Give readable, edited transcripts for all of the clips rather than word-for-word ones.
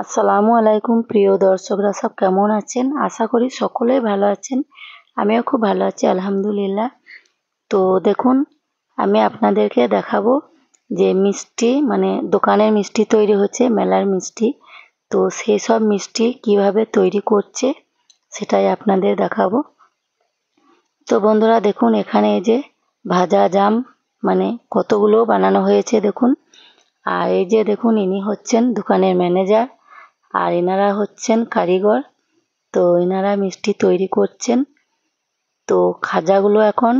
আসসালামু আলাইকুম প্রিয় দর্শকরা, সব কেমন আছেন? আশা করি সকলেই ভালো আছেন। আমিও খুব ভালো আছি আলহামদুলিল্লাহ। তো দেখুন, আমি আপনাদেরকে দেখাবো যে মিষ্টি, মানে দোকানের মিষ্টি তৈরি হচ্ছে, মেলার মিষ্টি। তো সেই সব মিষ্টি কিভাবে তৈরি করছে সেটাই আপনাদের দেখাবো। তো বন্ধুরা দেখুন, এখানে এই যে ভাজা জাম, মানে কতগুলো বানানো হয়েছে দেখুন। আর এই যে দেখুন, ইনি হচ্ছেন দোকানের ম্যানেজার, আর এনারা হচ্ছেন কারিগর। তো এনারা মিষ্টি তৈরি করছেন। তো খাজাগুলো এখন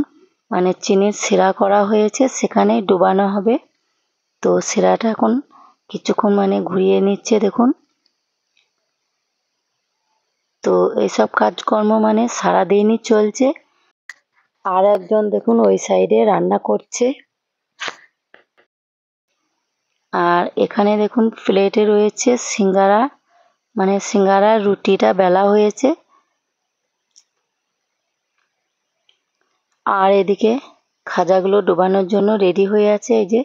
মানে চিনির শিরা করা হয়েছে, সেখানেই ডোবানো হবে। তো শিরাটা এখন কিছুক্ষণ মানে ঘুরিয়ে নিচ্ছে দেখুন। তো এইসব কাজকর্ম মানে সারাদিনই চলছে। আর একজন দেখুন ওই সাইডে রান্না করছে। আর এখানে দেখুন প্লেটে রয়েছে সিঙ্গারা, মানে সিঙ্গারার রুটিটা বেলা হয়েছে। আর এদিকে খাজাগুলো ডোবানোর জন্য রেডি হয়ে আছে। এই যে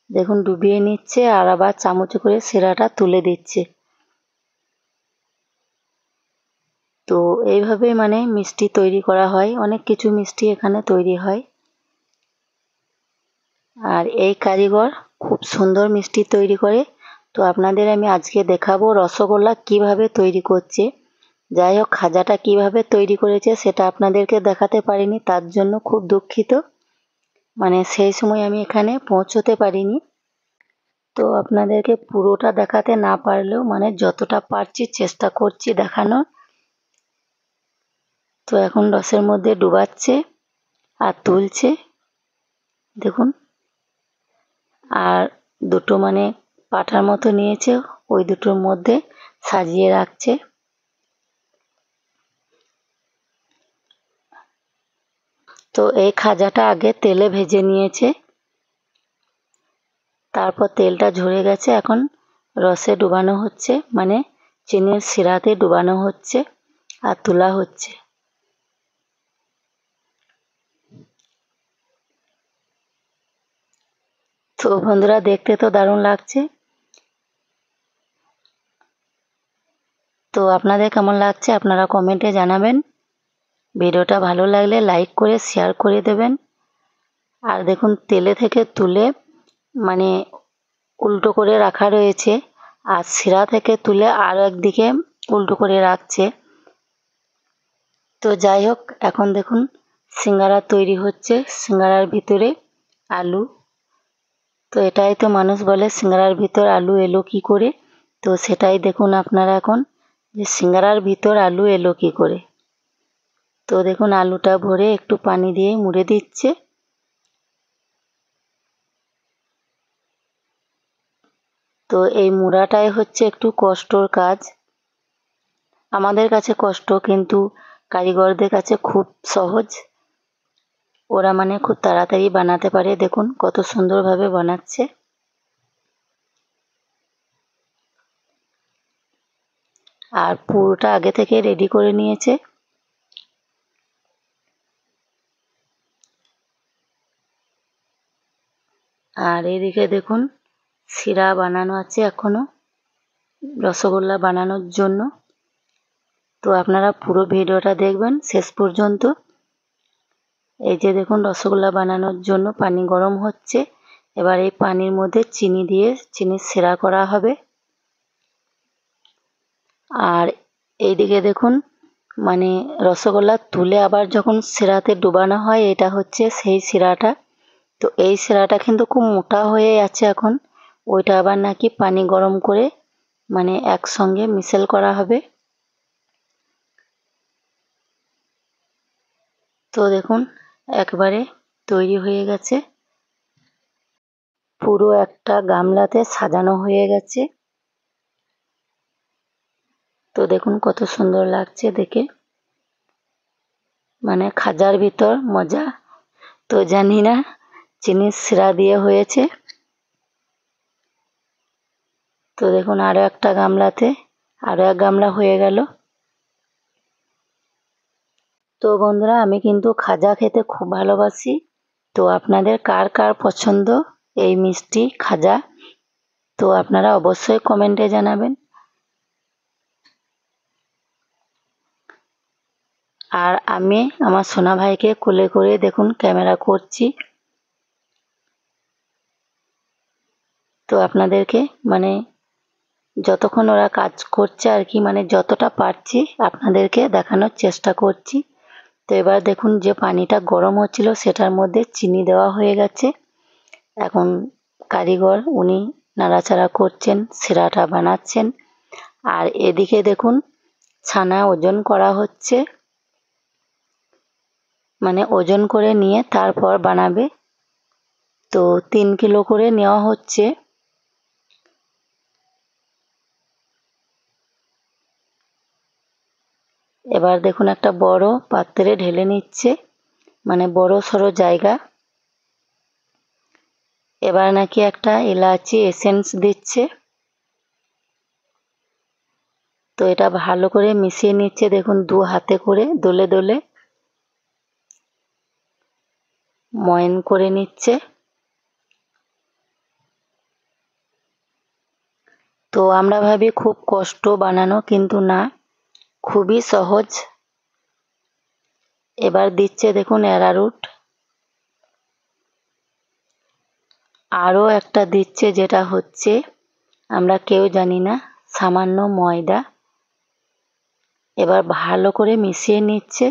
দেখুন, ডুবিয়ে নিচ্ছে আর আবার চামচে করে শিরাটা তুলে দিচ্ছে। তো এইভাবে মানে মিষ্টি তৈরি করা হয়, অনেক কিছু মিষ্টি এখানে তৈরি হয়। আর এই কারিগর খুব সুন্দর মিষ্টি তৈরি করে। তো আপনাদের আমি আজকে দেখাবো রসগোল্লা কিভাবে তৈরি করছে। যাই হোক, খাজাটা কিভাবে তৈরি করেছে সেটা আপনাদেরকে দেখাতে পারিনি, তার জন্য খুব দুঃখিত। মানে সেই সময় আমি এখানে পৌঁছতে পারিনি। তো আপনাদেরকে পুরোটা দেখাতে না পারলেও মানে যতটা পারছি চেষ্টা করছি দেখানোর। তো এখন রসের মধ্যে ডুবাচ্ছে আর তুলছে দেখুন। আর দুটো মানে পাটার মতো নিয়েছে, ওই দুটোর মধ্যে সাজিয়ে রাখছে। তো এই খাজাটা আগে তেলে ভেজে নিয়েছে, তারপর তেলটা ঝরে গেছে, এখন রসে ডুবানো হচ্ছে, মানে চিনির শিরাতে ডুবানো হচ্ছে আর তোলা হচ্ছে। তো বন্ধুরা দেখতে তো দারুণ লাগছে। তো আপনাদের কেমন লাগছে আপনারা কমেন্টে জানাবেন। ভিডিওটা ভালো লাগলে লাইক করে শেয়ার করে দেবেন। আর দেখুন, তেলে থেকে তুলে মানে উল্টো করে রাখা রয়েছে, আর শিরা থেকে তুলে আরও একদিকে উল্টো করে রাখছে। তো যাই হোক, এখন দেখুন সিঙ্গারা তৈরি হচ্ছে, সিঙ্গারার ভিতরে আলু। তো এটাই তো মানুষ বলে সিঙ্গারার ভিতর আলু এলো কি করে। তো সেটাই দেখুন আপনারা এখন, যে সিঙ্গারার ভিতর আলু এলো কি করে। তো দেখুন আলুটা ভরে একটু পানি দিয়ে মুড়ে দিচ্ছে। তো এই মুড়াটাই হচ্ছে একটু কষ্টর কাজ, আমাদের কাছে কষ্ট, কিন্তু কারিগরদের কাছে খুব সহজ। ওরা মানে খুব তাড়াতাড়ি বানাতে পারে। দেখুন কত সুন্দরভাবে বানাচ্ছে। আর পুরোটা আগে থেকে রেডি করে নিয়েছে। আর এদিকে দেখুন শিরা বানানো আছে এখনো রসগোল্লা বানানোর জন্য। তো আপনারা পুরো ভিডিওটা দেখবেন শেষ পর্যন্ত। এই যে দেখুন, রসগোল্লা বানানোর জন্য পানি গরম হচ্ছে। এবার এই পানির মধ্যে চিনি দিয়ে চিনির শিরা করা হবে। আর এইদিকে দেখুন, মানে রসগোল্লা তুলে আবার যখন শিরাতে ডুবানো হয়, এটা হচ্ছে সেই শিরাটা। তো এই শিরাটা কিন্তু খুব মোটা হয়ে আছে এখন, ওইটা আবার নাকি পানি গরম করে মানে একসঙ্গে মিশেল করা হবে। তো দেখুন একবারে তৈরি হয়ে গেছে, পুরো একটা গামলাতে সাজানো হয়ে গেছে। তো দেখুন কত সুন্দর লাগছে দেখে, মানে খাজার ভিতর মজা। তো জানি না চিনির শিরা দিয়ে হয়েছে। তো দেখুন আরও একটা গামলাতে আরও এক গামলা হয়ে গেল। তো বন্ধুরা, আমি কিন্তু খাজা খেতে খুব ভালোবাসি। তো আপনাদের কার কার পছন্দ এই মিষ্টি খাজা, তো আপনারা অবশ্যই কমেন্টে জানাবেন। আর আমি আমার সোনা ভাইকে কোলে করে দেখুন ক্যামেরা করছি। তো আপনাদেরকে মানে যতক্ষণ ওরা কাজ করছে আর কি, মানে যতটা পারছি আপনাদেরকে দেখানোর চেষ্টা করছি। তো এবার দেখুন যে পানিটা গরম হচ্ছিল সেটার মধ্যে চিনি দেওয়া হয়ে গেছে। এখন কারিগর উনি নাড়াচাড়া করছেন, সিরাটা বানাচ্ছেন। আর এদিকে দেখুন ছানা ওজন করা হচ্ছে, মানে ওজন করে নিয়ে তারপর বানাবে। তো 3 কিলো করে নেওয়া হচ্ছে। এবার দেখুন একটা বড় পাত্রে ঢেলে নিচ্ছে, মানে বড় সড়ো জায়গা। এবার নাকি একটা এলাচি এসেন্স দিচ্ছে। তো এটা ভালো করে মিশিয়ে নিচ্ছে দেখুন, 2 হাতে করে দলে দলে ময়ন করে নিচ্ছে। তো আমরা ভাবি খুব কষ্ট বানানো, কিন্তু না, খুবই সহজ। এবার দিচ্ছে দেখুন অ্যারারুট, আরও একটা দিচ্ছে যেটা হচ্ছে আমরা কেউ জানি না, সামান্য ময়দা। এবার ভালো করে মিশিয়ে নিচ্ছে।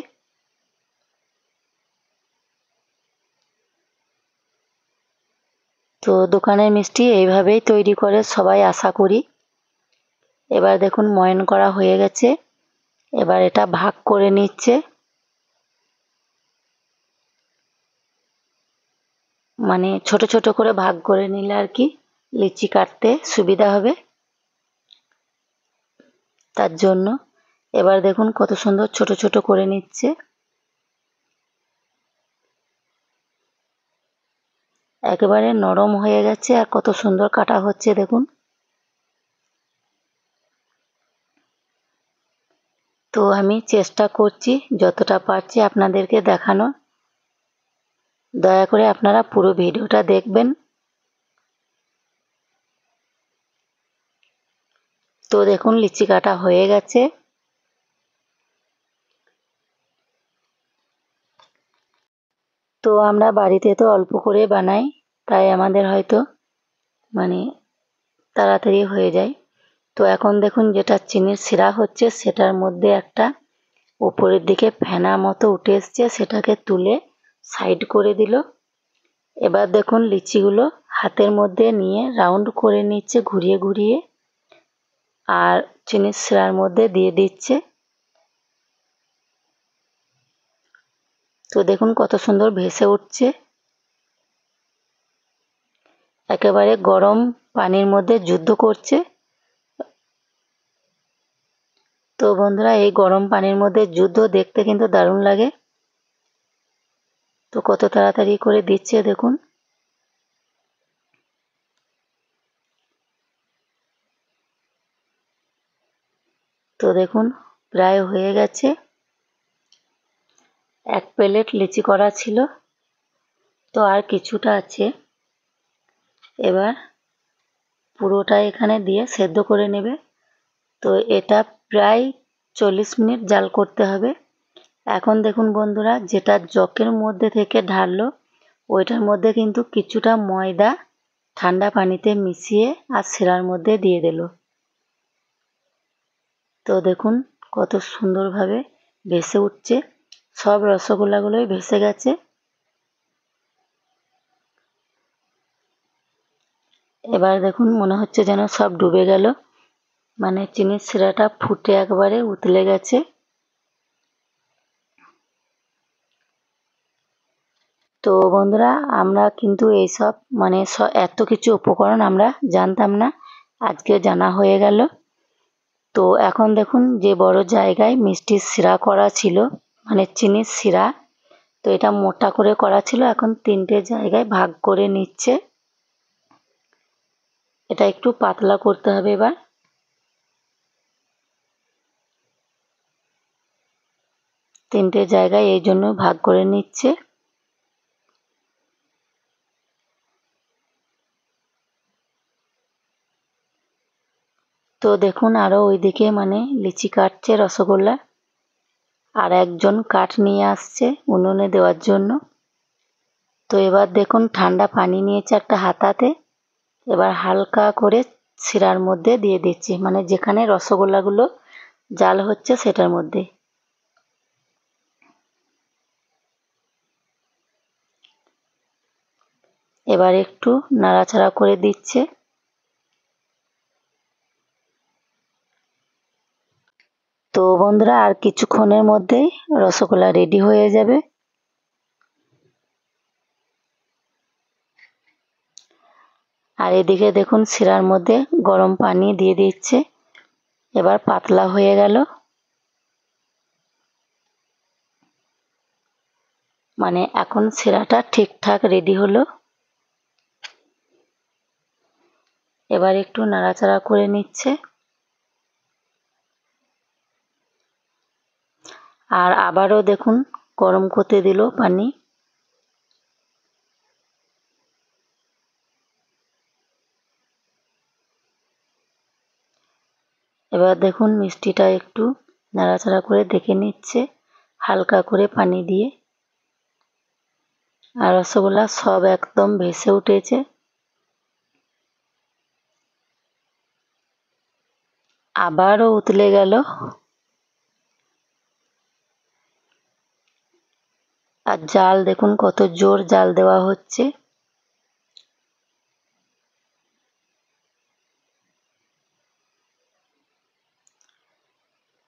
তো দোকানের মিষ্টি এইভাবেই তৈরি করে সবাই, আশা করি। এবার দেখুন ময়ন করা হয়ে গেছে। এবার এটা ভাগ করে নিচ্ছে, মানে ছোট ছোট করে ভাগ করে নিলে আর কি লিচি কাটতে সুবিধা হবে, তার জন্য। এবার দেখুন কত সুন্দর ছোট ছোট করে নিচ্ছে। একেবারে নরম হয়ে গেছে আর কত সুন্দর কাটা হচ্ছে দেখুন। তো আমি চেষ্টা করছি যতটা পারছি আপনাদেরকে দেখানোর। দয়া করে আপনারা পুরো ভিডিওটা দেখবেন। তো দেখুন লিচি কাটা হয়ে গেছে। তো আমরা বাড়িতে তো অল্প করে বানাই, তাই আমাদের হয়তো মানে তাড়াতাড়ি হয়ে যায়। তো এখন দেখুন যেটা চিনির শিরা হচ্ছে সেটার মধ্যে একটা উপরের দিকে ফেনা মতো উঠে এসছে, সেটাকে তুলে সাইড করে দিল। এবার দেখুন লিচিগুলো হাতের মধ্যে নিয়ে রাউন্ড করে নিচ্ছে ঘুরিয়ে ঘুরিয়ে, আর চিনির শিরার মধ্যে দিয়ে দিচ্ছে। তো দেখুন কত সুন্দর ভেসে উঠছে, একেবারে গরম পানির মধ্যে যুদ্ধ করছে। তো বন্ধুরা এই গরম পানির মধ্যে যুদ্ধ দেখতে কিন্তু দারুণ লাগে। তো কত তাড়াতাড়ি করে দিচ্ছে দেখুন। তো দেখুন প্রায় হয়ে গেছে। 1 প্লেট লিচি করা ছিল, তো আর কিছুটা আছে। এবার পুরোটা এখানে দিয়ে সেদ্ধ করে নেবে। তো এটা প্রায় 40 মিনিট জাল করতে হবে। এখন দেখুন বন্ধুরা যেটা জকের মধ্যে থেকে ঢাললো ওইটার মধ্যে কিন্তু কিছুটা ময়দা ঠান্ডা পানিতে মিশিয়ে আর শিরার মধ্যে দিয়ে দিল। তো দেখুন কত সুন্দরভাবে ভেসে উঠছে, সব রসগোল্লাগুলোই ভেসে গেছে। এবার দেখুন মনে হচ্ছে যেন সব ডুবে গেল, মানে চিনির শিরাটা ফুটে একবারে উতলে গেছে। তো বন্ধুরা আমরা কিন্তু এইসব মানে এত কিছু উপকরণ আমরা জানতাম না, আজকে জানা হয়ে গেল। তো এখন দেখুন যে বড় জায়গায় মিষ্টির শিরা করা ছিল, মানে চিনির শিরা, তো এটা মোটা করে করা ছিল, এখন 3টে জায়গায় ভাগ করে নিচ্ছে। এটা একটু পাতলা করতে হবে এবার। তিনটে জায়গায় এই জন্য ভাগ করে নিচ্ছে। তো দেখুন আরো ওইদিকে মানে লিচি কাটছে রসগোল্লা। আর একজন কাঠ নিয়ে আসছে উনুনে দেওয়ার জন্য। তো এবার দেখুন ঠান্ডা পানি নিয়েছে একটা হাতাতে, এবার হালকা করে শিরার মধ্যে দিয়ে দিচ্ছি, মানে যেখানে রসগোল্লাগুলো জাল হচ্ছে সেটার মধ্যে। এবার একটু নাড়াচাড়া করে দিচ্ছে। তো বন্ধুরা আর কিছুক্ষণের মধ্যেই রসগোল্লা রেডি হয়ে যাবে। আর এদিকে দেখুন শিরার মধ্যে গরম পানি দিয়ে দিচ্ছে, এবার পাতলা হয়ে গেল, মানে এখন শিরাটা ঠিকঠাক রেডি হলো। এবার একটু নাড়াচাড়া করে নিচ্ছে, আর আবারও দেখুন গরম করতে দিল পানি। এবার দেখুন মিষ্টিটা একটু নাড়াচাড়া করে দেখে নিচ্ছে হালকা করে পানি দিয়ে, আর রসগোল্লা সব একদম ভেসে উঠেছে। আবারও উতলে গেল, আর জাল দেখুন কত জোর জাল দেওয়া হচ্ছে।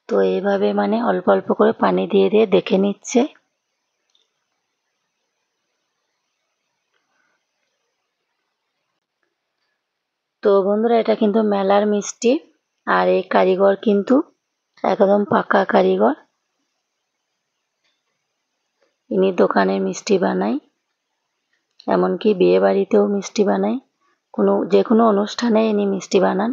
তো এইভাবে মানে অল্প অল্প করে পানি দিয়ে দিয়ে দেখে নিচ্ছে। তো বন্ধুরা এটা কিন্তু মেলার মিষ্টি, আর এই কারিগর কিন্তু একদম পাকা কারিগর, ইনি দোকানে মিষ্টি বানায়, এমনকি বিয়ে বাড়িতেও মিষ্টি বানায়, যে কোনো অনুষ্ঠানে ইনি মিষ্টি বানান।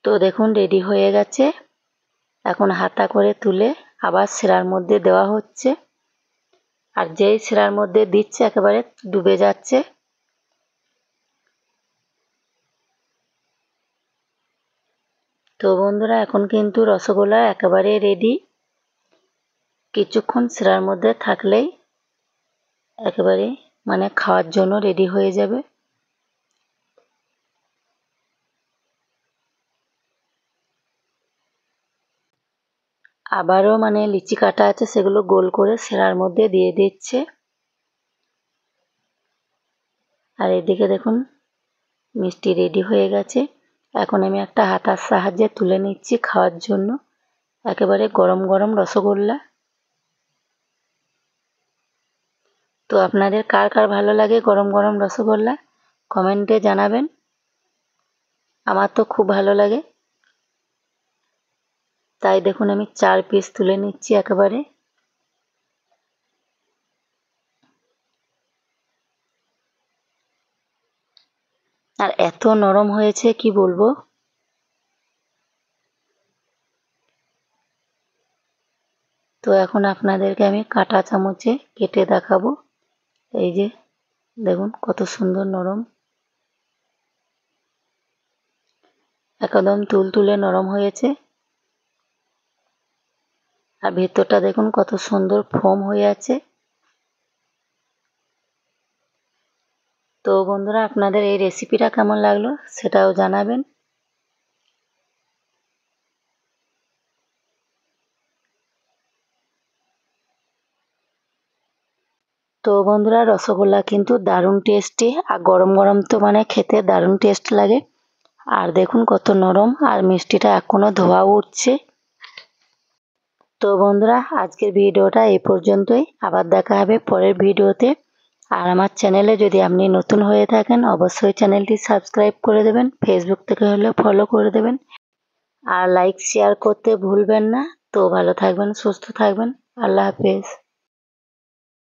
তো দেখুন রেডি হয়ে গেছে, এখন হাতা করে তুলে আবার শিরার মধ্যে দেওয়া হচ্ছে, আর যেই শিরার মধ্যে দিচ্ছে একেবারে ডুবে যাচ্ছে। তো বন্ধুরা এখন কিন্তু রসগোল্লা একেবারে রেডি, কিছুক্ষণ শিরার মধ্যে থাকলেই একেবারে মানে খাওয়ার জন্য রেডি হয়ে যাবে। আবারও মানে লিচি কাটা আছে সেগুলো গোল করে শিরার মধ্যে দিয়ে দিচ্ছে। আর এদিকে দেখুন মিষ্টি রেডি হয়ে গেছে, এখন আমি একটা হাতার সাহায্যে তুলে নিচ্ছি খাওয়ার জন্য, একেবারে গরম গরম রসগোল্লা। তো আপনাদের কার কার ভালো লাগে গরম গরম রসগোল্লা কমেন্টে জানাবেন, আমার তো খুব ভালো লাগে। তাই দেখুন আমি 4 পিস তুলে নিচ্ছি একেবারে। আর এত নরম হয়েছে কি বলবো। তো এখন আপনাদেরকে আমি কাঁটা চামচে কেটে দেখাবো। এই যে দেখুন কত সুন্দর নরম, একদম তুলতুলে নরম হয়েছে, আর ভেতরটা দেখুন কত সুন্দর ফোম হয়ে আছে। তো বন্ধুরা আপনাদের এই রেসিপিটা কেমন লাগলো সেটাও জানাবেন। তো বন্ধুরা রসগোল্লা কিন্তু দারুণ টেস্টি, আর গরম গরম তো মানে খেতে দারুণ টেস্ট লাগে। আর দেখুন কত নরম, আর মিষ্টিটা এখনো ধোয়া উঠছে। তো বন্ধুরা আজকের ভিডিওটা এই পর্যন্তই, আবার দেখা হবে পরের ভিডিওতে। আর আমার চ্যানেলে যদি আপনি নতুন হয়ে থাকেন অবশ্যই চ্যানেলটি সাবস্ক্রাইব করে দেবেন, ফেসবুক থেকে হলে ফলো করে দেবেন, আর লাইক শেয়ার করতে ভুলবেন না। তো ভালো থাকবেন, সুস্থ থাকবেন, আল্লাহ হাফেজ।